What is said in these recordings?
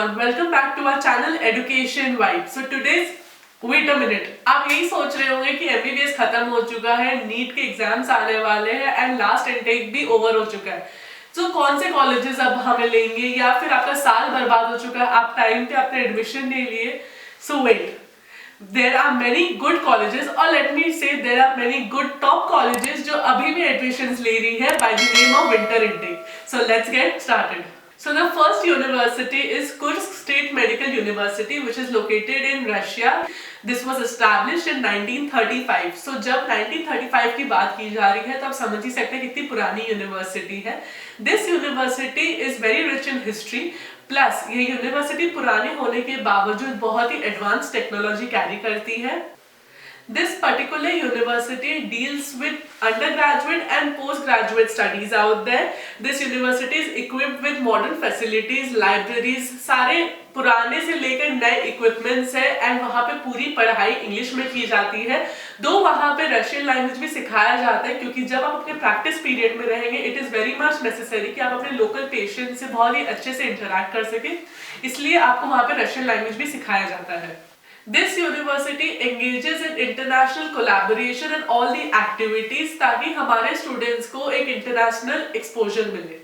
everyone, welcome back to our channel Education Vibe. So today's wait a minute, आप यही सोच रहे होंगे कि MBBS खत्म हो चुका है, नीट के एग्जाम्स आने वाले हैं एंड लास्ट इनटेक भी ओवर हो चुका है. तो कौन से कॉलेजेस अब हमें लेंगे या फिर आपका साल बर्बाद हो चुका है, आप टाइम पे अपने एडमिशन नहीं लिए. So wait, there are many good colleges, or let me say there are many good top colleges जो अभी भी admissions ले रही है by the name of winter intake. So let's get started. So the first university is Kursk State Medical University, which is located in Russia. This was established in 1935. So जब 1935 की बात की जा रही है तो आप समझ ही सकते हैं कितनी पुरानी यूनिवर्सिटी है. This university is very rich in history. Plus ये यूनिवर्सिटी पुरानी होने के बावजूद बहुत ही एडवांस टेक्नोलॉजी कैरी करती है. This particular university deals with undergraduate and postgraduate studies out there. This university is equipped with modern facilities, libraries, सारे पुराने से लेकर नए इक्विपमेंट्स है एंड वहाँ पे पूरी पढ़ाई इंग्लिश में की जाती है. दो वहाँ पे रशियन लैंग्वेज भी सिखाया जाता है क्योंकि जब आप अपने प्रैक्टिस पीरियड में रहेंगे it is very much necessary कि आप अपने लोकल पेशेंट से बहुत ही अच्छे से इंटरेक्ट कर सकें, इसलिए आपको वहाँ पे रशियन लैंग्वेज भी सिखाया जाता है. This university engages in international collaboration and all the activities ताकि हमारे स्टूडेंट्स को एक इंटरनेशनल एक्सपोजर मिले.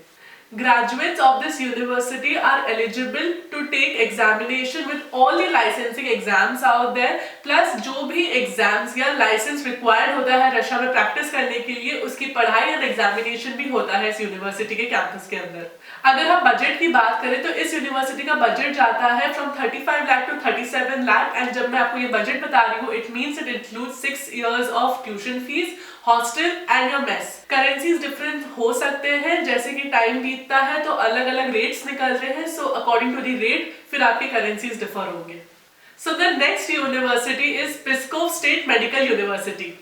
Graduates of this university are eligible to take examination with all the licensing exams out there. Plus जो भी exams या license required होता है रशिया में प्रैक्टिस करने के लिए उसकी पढ़ाई और एग्जामिनेशन भी होता है इस यूनिवर्सिटी के कैंपस के अंदर. अगर हम बजट की बात करें तो इस यूनिवर्सिटी का बजट जाता है from 35 lakh to 37 lakh and जब मैं आपको ये बजट बता रही हूँ it means it includes 6 years of tuition fees, hostel and your mess. Currencies different हो सकते हैं, जैसे कि टाइम बीतता है तो अलग अलग रेट्स निकल रहे हैं. So according to the rate फिर आपके करेंसीज डिफर होंगे. So the next university is Pskov state medical university.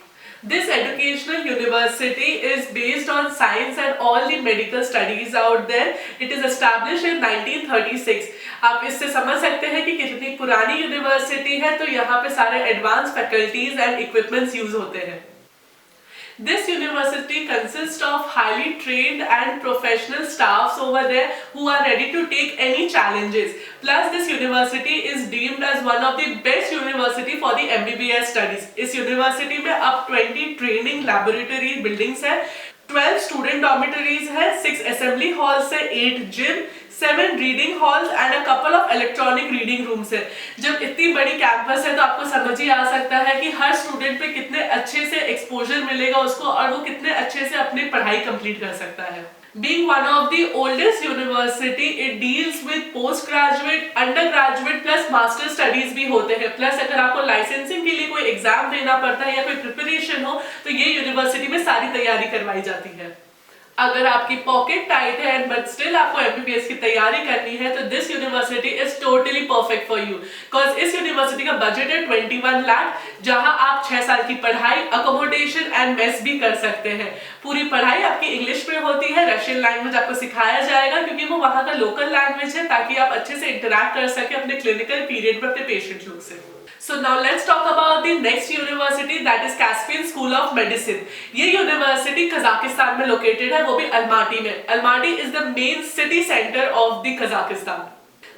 This educational university is based on science and all the medical studies out there. It is established in 1936. आप इससे समझ सकते हैं कि कितनी पुरानी यूनिवर्सिटी है. तो यहाँ पे सारे advance faculties and equipments use होते हैं. This university consists of highly trained and professional staffs over there who are ready to take any challenges. Plus this university is deemed as one of the best university for the MBBS studies. इस university में अब 20 training laboratory buildings है, 12 student dormitories है, 6 assembly halls है, 8 gym, 7 reading halls and a couple of electronic reading rooms है. जब इतनी बड़ी कैंपस है तो आपको समझ ही आ सकता है कि हर स्टूडेंट पे कितने अच्छे से एक्सपोजर मिलेगा उसको और वो कितने अच्छे से अपनी पढ़ाई कंप्लीट कर सकता है. Being one of the oldest university, it deals with postgraduate, undergraduate plus master studies भी होते हैं. प्लस अगर आपको लाइसेंसिंग के लिए कोई एग्जाम देना पड़ता है या कोई प्रिपरेशन हो तो ये यूनिवर्सिटी में सारी तैयारी करवाई जाती है. अगर आपकी पॉकेट टाइट है एंड बट स्टिल आपको एमबीबीएस की तैयारी करनी है तो this university is totally perfect for you. Because इस यूनिवर्सिटी का बजट है 21 लाख जहां आप 6 साल की पढ़ाई, अकोमोडेशन एंड मेस भी कर सकते हैं. पूरी पढ़ाई आपकी इंग्लिश में होती है, रशियन लैंग्वेज आपको सिखाया जाएगा क्योंकि वो वहां का लोकल लैंग्वेज है ताकि आप अच्छे से इंटरेक्ट कर सके अपने क्लिनिकल पीरियड में अपने पेशेंट लोग से. So now let's talk about the next university, that is Caspian School of Medicine. ये यूनिवर्सिटी कजाकिस्तान में लोकेटेड है, वो भी अलमाटी में. Almaty is the main city center of the Kazakhstan.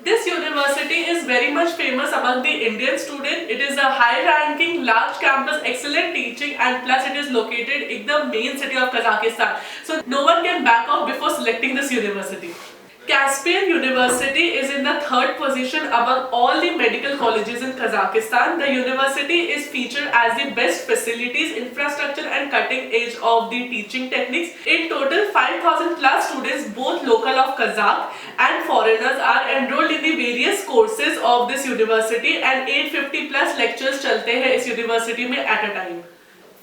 This university is very much famous among the Indian student. It is a high-ranking, large campus, excellent teaching, and plus it is located in the main city of Kazakhstan. So no one can back off before selecting this university. Caspian University is in the 3rd position among all the medical colleges in Kazakhstan. The university is featured as the best facilities, infrastructure and cutting edge of the teaching techniques. In total 5,000 plus students, both local of Kazakh and foreigners, are enrolled in the various courses of this university and 850 plus lectures चलते हैं इस university में at a time.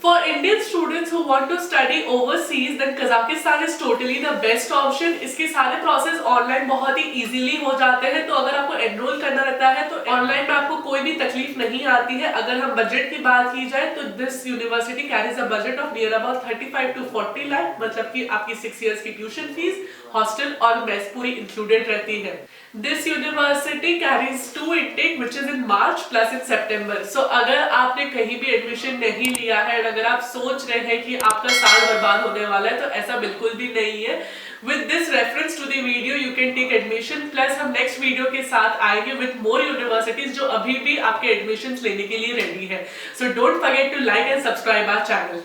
For Indian students who want to study overseas, then Kazakhstan is totally the best option. इसके सारे process online बहुत ही easily हो जाते हैं. तो अगर आपको एनरोल करना रहता है तो ऑनलाइन में आपको कोई भी तकलीफ नहीं आती है. अगर हम बजट की बात की जाए तो this university carries a budget of near about 35 to 40 lakh, मतलब कि आपकी 6 years की ट्यूशन फीस, हॉस्टल और मेस पूरी इंक्लूडेड रहती है. This university carries 2 intake which is in March plus in September. So अगर आपने कहीं भी एडमिशन नहीं लिया है, अगर आप सोच रहे हैं कि आपका साल बर्बाद होने वाला है तो ऐसा बिल्कुल भी नहीं है. With this reference to the video, you can take admission. Plus हम नेक्स्ट वीडियो के साथ आएंगे विद मोर यूनिवर्सिटीज जो अभी भी आपके एडमिशन लेने के लिए रेडी है। So don't forget to like and subscribe our channel.